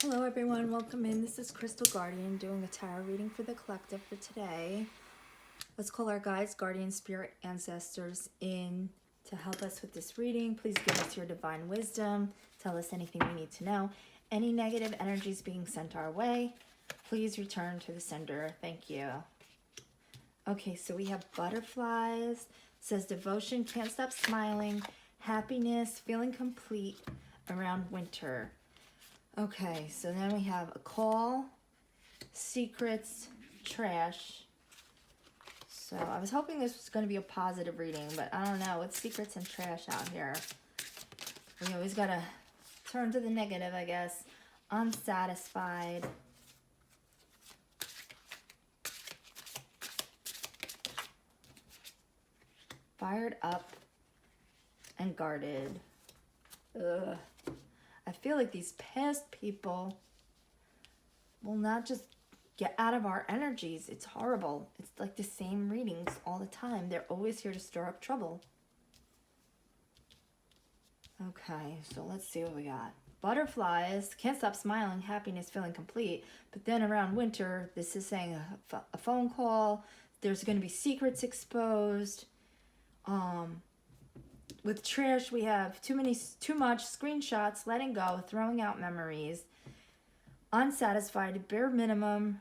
Hello everyone, welcome in. This is Crystal Guardian doing a tarot reading for the collective for today. Let's call our guides, guardian, spirit, ancestors in to help us with this reading. Please give us your divine wisdom. Tell us anything we need to know. Any negative energies being sent our way, please return to the sender. Thank you. Okay, so we have butterflies. It says devotion, can't stop smiling, happiness, feeling complete around winter. Okay, so then we have a call, secrets, trash. So I was hoping this was going to be a positive reading, but I don't know. It's secrets and trash out here. We always got to turn to the negative, I guess. Unsatisfied. Fired up and guarded. Ugh. I feel like these past people will not just get out of our energies. It's horrible. It's like the same readings all the time. They're always here to stir up trouble. Okay, so let's see what we got. Butterflies, can't stop smiling, happiness, feeling complete. But then around winter, this is saying a phone call. There's going to be secrets exposed. With trash, we have too much screenshots, letting go, throwing out memories, unsatisfied, bare minimum,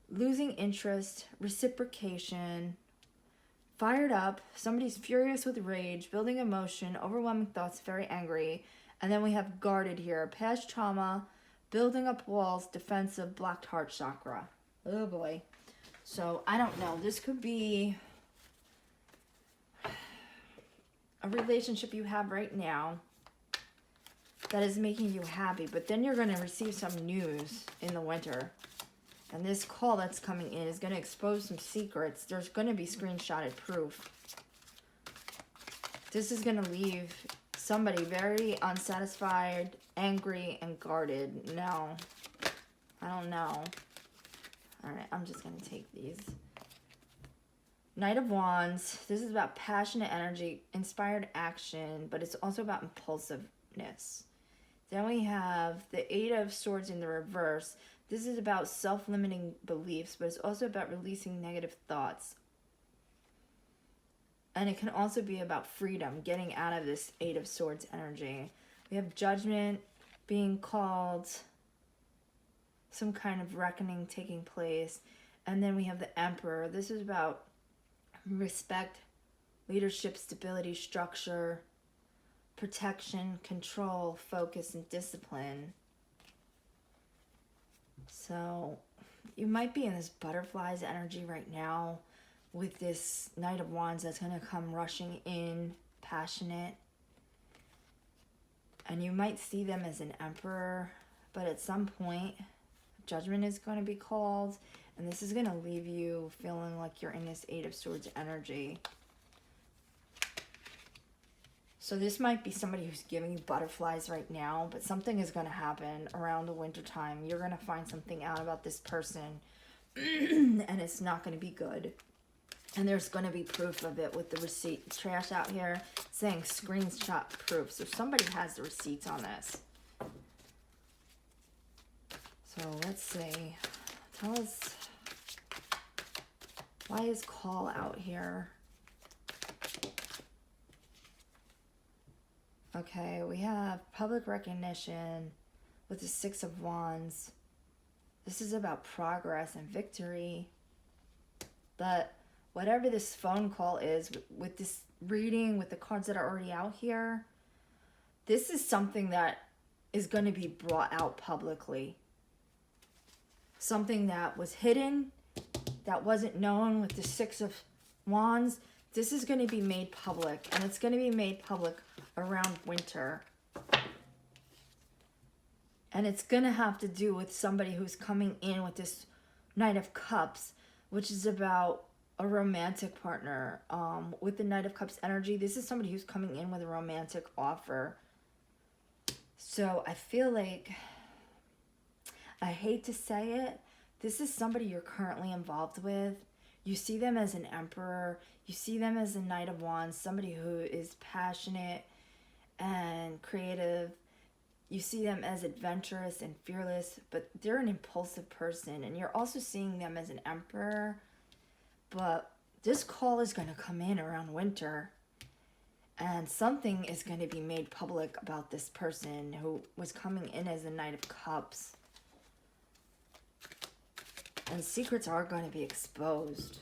losing interest, reciprocation, fired up, somebody's furious with rage, building emotion, overwhelming thoughts, very angry. And then we have guarded here, past trauma, building up walls, defensive, blocked heart chakra. Oh boy. So I don't know. This could be a relationship you have right now that is making you happy, but then you're going to receive some news in the winter. And this call that's coming in is going to expose some secrets. There's going to be screenshotted proof. This is going to leave somebody very unsatisfied, angry, and guarded. No, I don't know. All right, I'm just going to take these. Knight of Wands. This is about passionate energy, inspired action, but it's also about impulsiveness. Then we have the Eight of Swords in the reverse. This is about self-limiting beliefs, but it's also about releasing negative thoughts. And it can also be about freedom, getting out of this Eight of Swords energy. We have Judgment being called, some kind of reckoning taking place. And then we have the Emperor. This is about respect, leadership, stability, structure, protection, control, focus, and discipline. So you might be in this butterflies energy right now with this Knight of Wands that's going to come rushing in, passionate. And you might see them as an emperor, but at some point, judgment is going to be called. And this is going to leave you feeling like you're in this Eight of Swords energy. So this might be somebody who's giving you butterflies right now, but something is going to happen around the winter time. You're going to find something out about this person, and it's not going to be good. And there's going to be proof of it with the receipt. Trash out here saying screenshot proof. So somebody has the receipts on this. So let's see. Tell us, why is call out here? Okay, we have public recognition with the Six of Wands. This is about progress and victory. But whatever this phone call is, with this reading, with the cards that are already out here, this is something that is going to be brought out publicly. Something that was hidden, that wasn't known with the Six of Wands. This is going to be made public, and it's going to be made public around winter. And it's going to have to do with somebody who's coming in with this Knight of Cups, which is about a romantic partner. With the Knight of Cups energy, this is somebody who's coming in with a romantic offer. So I feel like, I hate to say it, this is somebody you're currently involved with. You see them as an emperor. You see them as a Knight of Wands, somebody who is passionate and creative You see them as adventurous and fearless, but they're an impulsive person. And you're also seeing them as an emperor. But this call is going to come in around winter. And something is going to be made public about this person who was coming in as a Knight of Cups. And secrets are going to be exposed.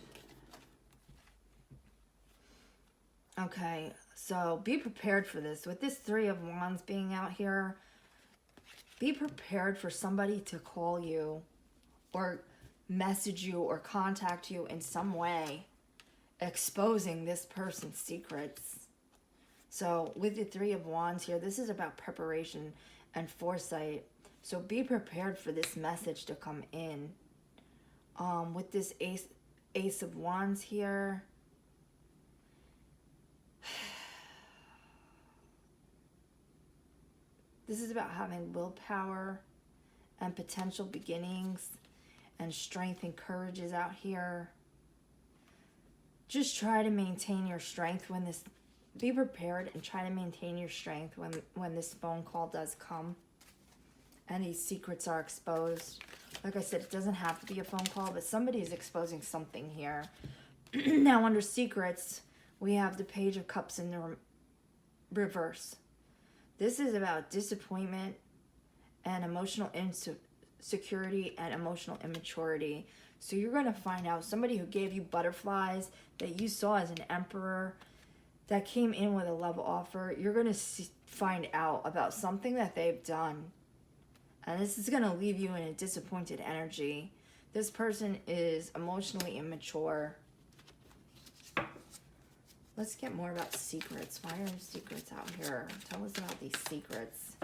Okay, so be prepared for this. With this Three of Wands being out here, be prepared for somebody to call you or message you or contact you in some way, exposing this person's secrets. So with the Three of Wands here, this is about preparation and foresight. So be prepared for this message to come in. With this Ace of Wands here, this is about having willpower and potential beginnings, and strength and courage is out here. Just try to maintain your strength when this, be prepared and try to maintain your strength when this phone call does come and these secrets are exposed. Like I said, it doesn't have to be a phone call, but somebody is exposing something here. Now under secrets, we have the Page of Cups in the reverse. This is about disappointment and emotional insecurity and emotional immaturity. So you're going to find out somebody who gave you butterflies that you saw as an emperor that came in with a love offer. You're going to find out about something that they've done. And this is going to leave you in a disappointed energy. This person is emotionally immature. Let's get more about secrets. Why are secrets out here? Tell us about these secrets.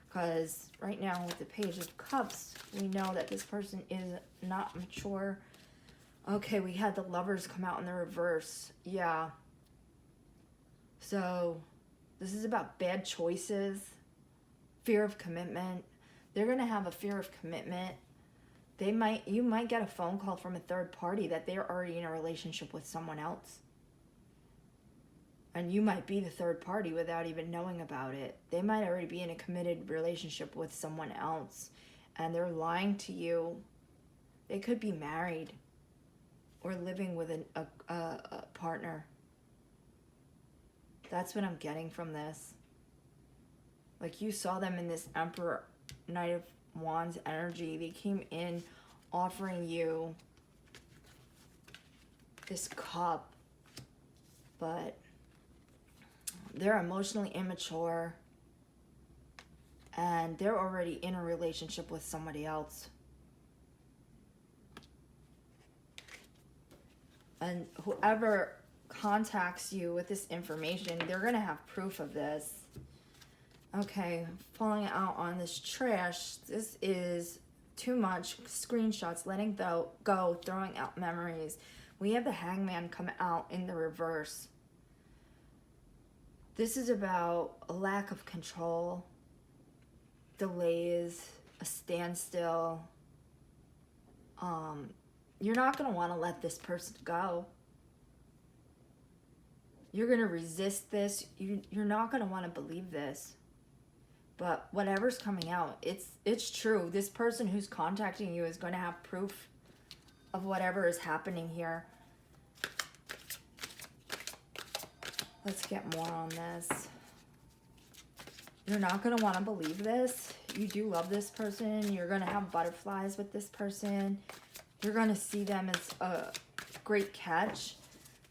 Because right now with the Page of Cups, we know that this person is not mature. Okay, we had the Lovers come out in the reverse. Yeah. So this is about bad choices, fear of commitment. They're going to have a fear of commitment. You might get a phone call from a third party that they're already in a relationship with someone else. And you might be the third party without even knowing about it. They might already be in a committed relationship with someone else. And they're lying to you. They could be married or living with a partner. That's what I'm getting from this. Like you saw them in this Emperor, Knight of Wands energy. They came in offering you this cup. But they're emotionally immature. And they're already in a relationship with somebody else. And whoever contacts you with this information, they're going to have proof of this. Okay, falling out on this trash. This is too much. Screenshots, letting go, throwing out memories. We have the Hangman come out in the reverse. This is about a lack of control, delays, a standstill. You're not going to want to let this person go. You're going to resist this. You're not going to want to believe this. But whatever's coming out, it's true. This person who's contacting you is going to have proof of whatever is happening here. Let's get more on this. You're not going to want to believe this. You do love this person. You're going to have butterflies with this person. You're going to see them as a great catch.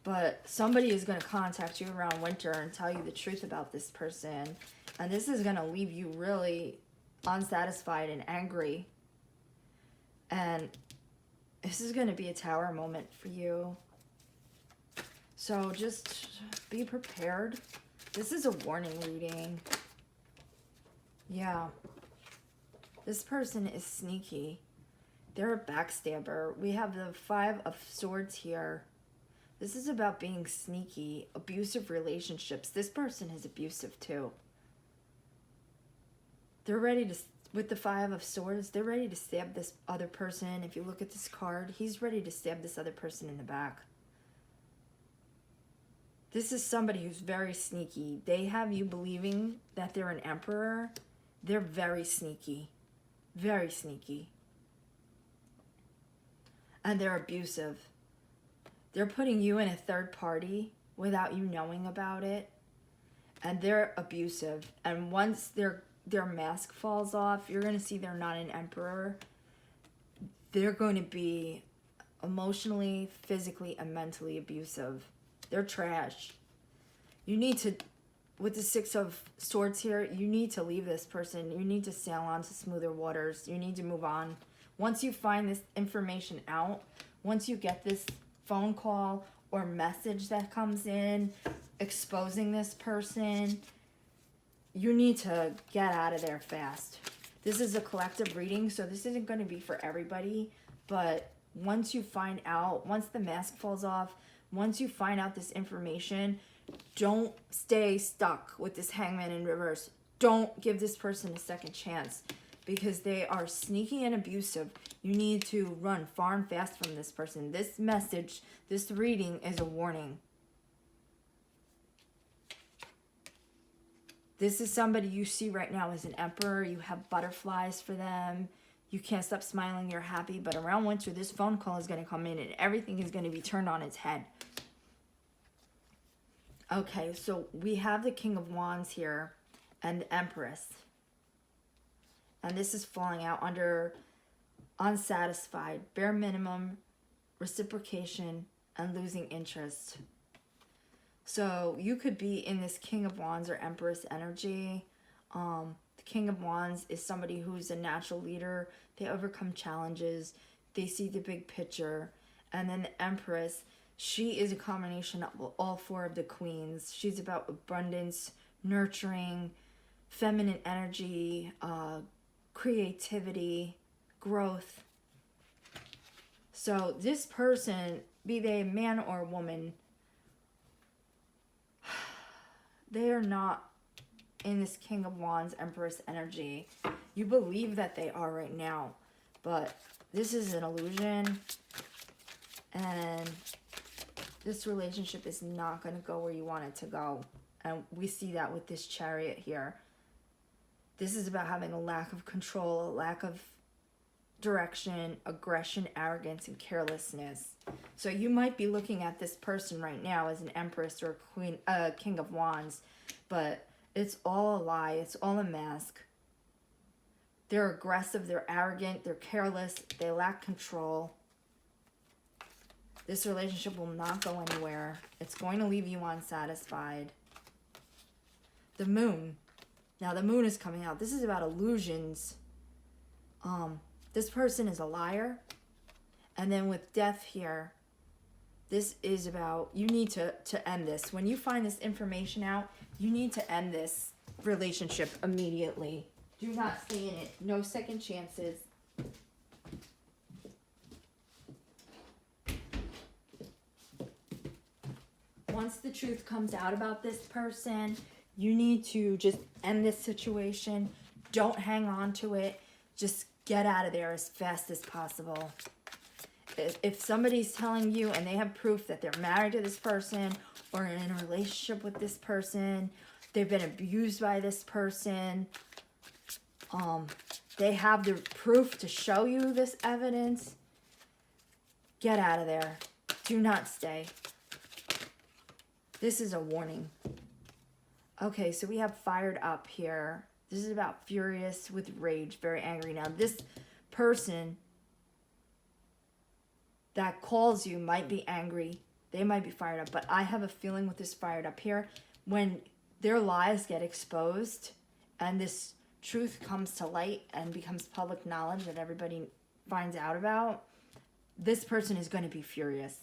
But somebody is going to contact you around winter and tell you the truth about this person. And this is going to leave you really unsatisfied and angry. And this is going to be a tower moment for you. So just be prepared. This is a warning reading. Yeah. This person is sneaky. They're a backstabber. We have the Five of Swords here. This is about being sneaky, abusive relationships. This person is abusive too. They're ready to, with the Five of Swords, they're ready to stab this other person. If you look at this card, he's ready to stab this other person in the back. This is somebody who's very sneaky. They have you believing that they're an emperor, They're very sneaky. Very sneaky. And they're abusive. They're putting you in a third party without you knowing about it. And they're abusive. And once their mask falls off, you're going to see they're not an emperor. They're going to be emotionally, physically, and mentally abusive. They're trash. You need to, with the Six of Swords here, you need to leave this person. You need to sail on to smoother waters. You need to move on. Once you find this information out, once you get this phone call or message that comes in exposing this person, you need to get out of there fast. This is a collective reading, so this isn't going to be for everybody, but once you find out, once the mask falls off, once you find out this information, don't stay stuck with this Hangman in reverse. Don't give this person a second chance because they are sneaky and abusive. You need to run far and fast from this person. This message, this reading is a warning. This is somebody you see right now as an emperor. You have butterflies for them. You can't stop smiling. You're happy. But around winter, this phone call is going to come in and everything is going to be turned on its head. Okay, so we have the King of Wands here and the Empress. And this is falling out under unsatisfied, bare minimum, reciprocation, and losing interest. So you could be in this King of Wands or Empress energy. The King of Wands is somebody who's a natural leader. They overcome challenges. They see the big picture. And then the Empress, she is a combination of all four of the queens. She's about abundance, nurturing, feminine energy, creativity, growth. So this person, be they a man or a woman, they are not in this King of Wands, Empress energy. You believe that they are right now, but this is an illusion, and this relationship is not going to go where you want it to go. And we see that with this Chariot here. This is about having a lack of control, a lack of direction, aggression, arrogance, and carelessness. So you might be looking at this person right now as an Empress or a King of Wands, but it's all a lie. It's all a mask. They're aggressive, they're arrogant, they're careless, they lack control. This relationship will not go anywhere. It's going to leave you unsatisfied. The Moon. Now the Moon is coming out. This is about illusions. This person is a liar. And then with Death here, this is about, you need to end this. When you find this information out, you need to end this relationship immediately. Do not stay in it. No second chances. Once the truth comes out about this person, you need to just end this situation. Don't hang on to it. Just get out of there as fast as possible. If somebody's telling you and they have proof that they're married to this person or in a relationship with this person, they've been abused by this person, they have the proof to show you this evidence, get out of there. Do not stay. This is a warning. Okay, so we have Fired Up here. This is about furious with rage, very angry. Now, this person that calls you might be angry. They might be fired up. But I have a feeling with this Fired Up here, when their lies get exposed and this truth comes to light and becomes public knowledge that everybody finds out about, this person is going to be furious.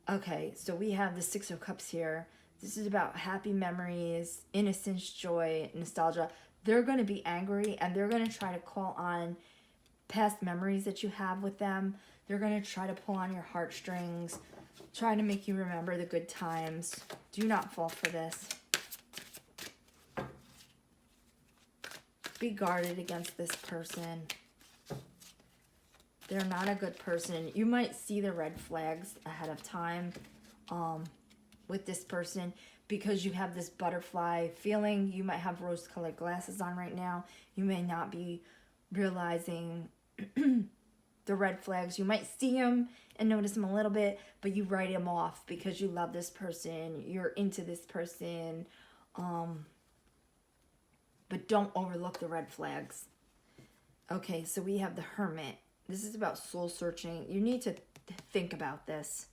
Okay, so we have the Six of Cups here. This is about happy memories, innocence, joy, nostalgia. They're going to be angry and they're going to try to call on past memories that you have with them. They're going to try to pull on your heartstrings, try to make you remember the good times. Do not fall for this. Be guarded against this person. They're not a good person. You might see the red flags ahead of time with this person, because you have this butterfly feeling. You might have rose-colored glasses on right now. You may not be realizing the red flags. You might see them and notice them a little bit, but you write them off because you love this person. You're into this person. But don't overlook the red flags. Okay, so we have the Hermit. This is about soul searching. You need to think about this.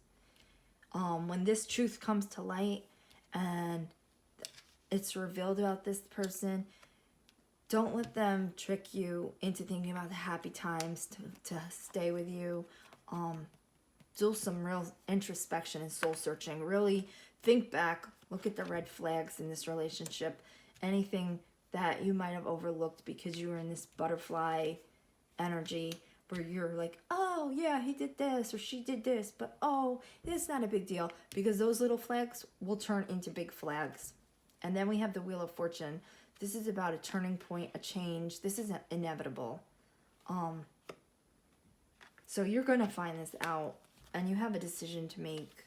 When this truth comes to light and it's revealed about this person, don't let them trick you into thinking about the happy times to stay with you. Do some real introspection and soul searching. Really think back. Look at the red flags in this relationship. Anything that you might have overlooked because you were in this butterfly energy where you're like, oh yeah, he did this or she did this, but oh, it's not a big deal, because those little flags will turn into big flags. And then we have the Wheel of Fortune. This is about a turning point, a change. This is inevitable. So you're going to find this out, and you have a decision to make.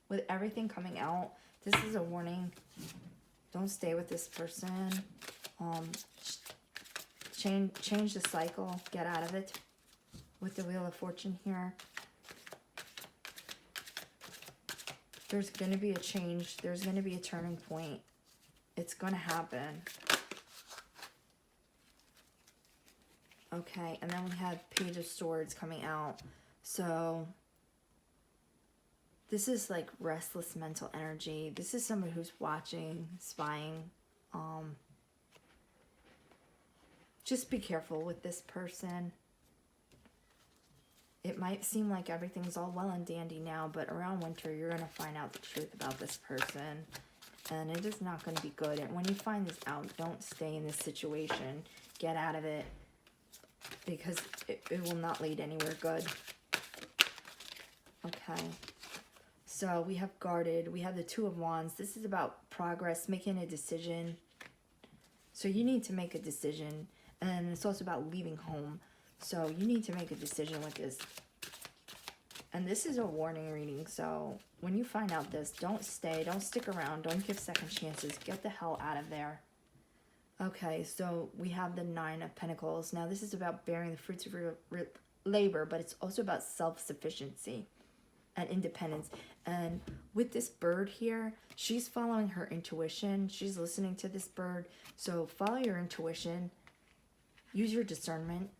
With everything coming out, this is a warning. Don't stay with this person. Change the cycle. Get out of it. With the Wheel of Fortune here. There's going to be a change. There's going to be a turning point. It's going to happen. Okay, and then we have Page of Swords coming out. So this is like restless mental energy. This is somebody who's watching, spying. Just be careful with this person. It might seem like everything's all well and dandy now, but around winter, you're going to find out the truth about this person. And it is not going to be good. And when you find this out, don't stay in this situation. Get out of it, because it will not lead anywhere good. Okay. So we have Guarded. We have the Two of Wands. This is about progress, making a decision. So you need to make a decision. And it's also about leaving home. So you need to make a decision with this. And this is a warning reading. So when you find out this, don't stay. Don't stick around. Don't give second chances. Get the hell out of there. Okay, so we have the Nine of Pentacles. Now this is about bearing the fruits of your labor, but it's also about self-sufficiency and independence. And with this bird here, she's following her intuition. She's listening to this bird. So follow your intuition. Use your discernment.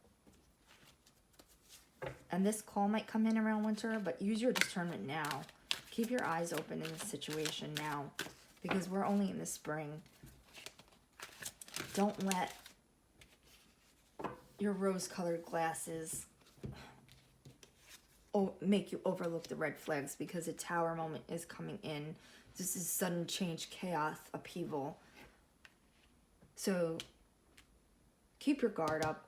And this call might come in around winter, but use your discernment now. Keep your eyes open in this situation now, because we're only in the spring. Don't let your rose-colored glasses make you overlook the red flags, because a Tower moment is coming in. This is sudden change, chaos, upheaval. So keep your guard up.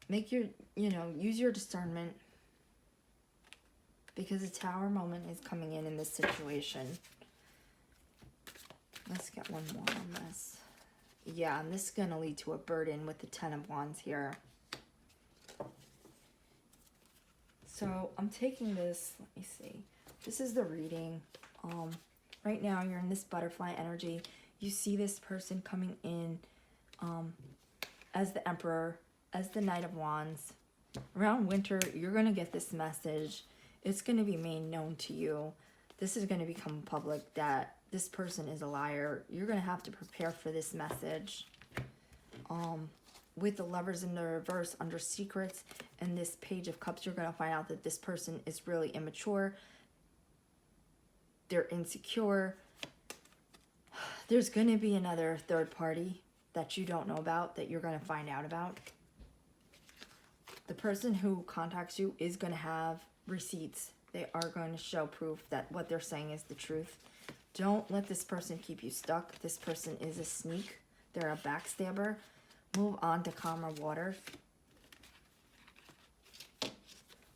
Make your, use your discernment, because a Tower moment is coming in this situation. Let's get one more on this. Yeah, and this is going to lead to a burden with the Ten of Wands here. So I'm taking this, let me see. This is the reading. Right now you're in this butterfly energy. You see this person coming in as the Emperor, as the Knight of Wands. Around winter, you're going to get this message. It's going to be made known to you. This is going to become public that this person is a liar. You're going to have to prepare for this message. With the Lovers in the reverse under Secrets and this Page of Cups, you're going to find out that this person is really immature. They're insecure. There's going to be another third party that you don't know about that you're going to find out about. The person who contacts you is going to have receipts. They are going to show proof that what they're saying is the truth. Don't let this person keep you stuck. This person is a sneak. They're a backstabber. Move on to calmer waters.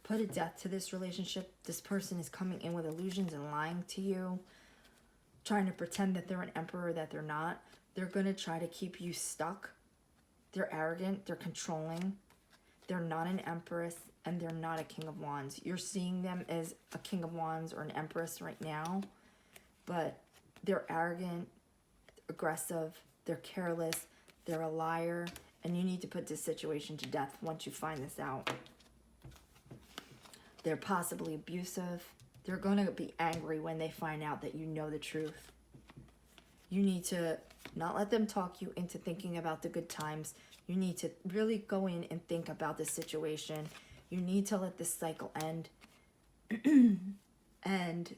Put a death to this relationship. This person is coming in with illusions and lying to you. Trying to pretend that they're an emperor that they're not. They're going to try to keep you stuck. They're arrogant. They're controlling. They're not an empress and they're not a king of wands. You're seeing them as a king of wands or an empress right now, but they're arrogant, aggressive, they're careless, they're a liar, and you need to put this situation to death once you find this out. They're possibly abusive. They're going to be angry when they find out that you know the truth. You need to not let them talk you into thinking about the good times. You need to really go in and think about the situation. You need to let this cycle end. And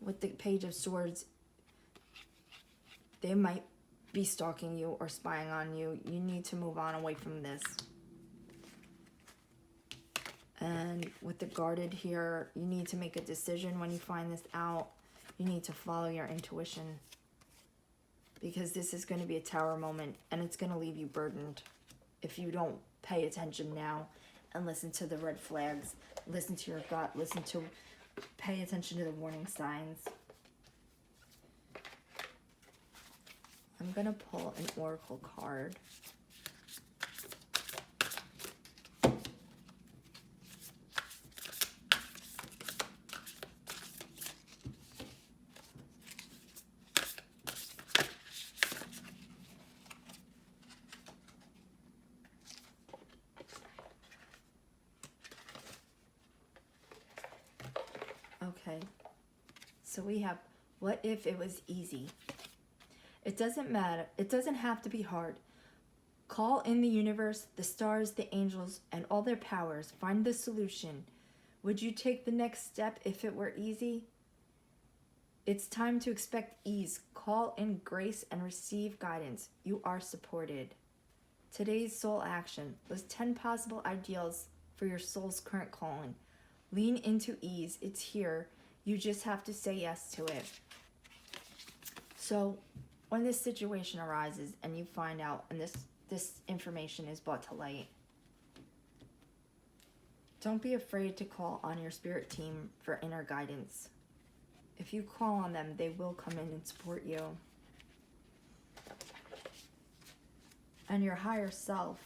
with the Page of Swords, they might be stalking you or spying on you. You need to move on away from this. And with the Guarded here, you need to make a decision when you find this out. You need to follow your intuition, because this is going to be a Tower moment and it's going to leave you burdened if you don't pay attention now and listen to the red flags, listen to your gut, pay attention to the warning signs. I'm going to pull an oracle card. Okay, so we have, what if it was easy? It doesn't matter. It doesn't have to be hard. Call in the universe, the stars, the angels, and all their powers. Find the solution. Would you take the next step if it were easy? It's time to expect ease. Call in grace and receive guidance. You are supported. Today's soul action. List 10 possible ideals for your soul's current calling. Lean into ease. It's here. You just have to say yes to it. So when this situation arises and you find out and this information is brought to light, don't be afraid to call on your spirit team for inner guidance. If you call on them, they will come in and support you. And your higher self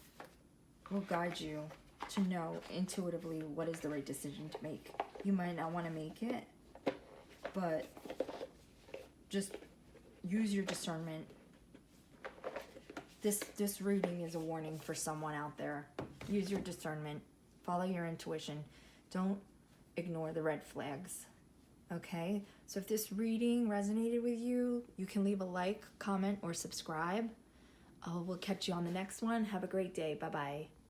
will guide you to know intuitively what is the right decision to make. You might not want to make it, but just use your discernment. This reading is a warning for someone out there. Use your discernment. Follow your intuition. Don't ignore the red flags. Okay? So if this reading resonated with you, you can leave a like, comment, or subscribe. We'll catch you on the next one. Have a great day. Bye-bye.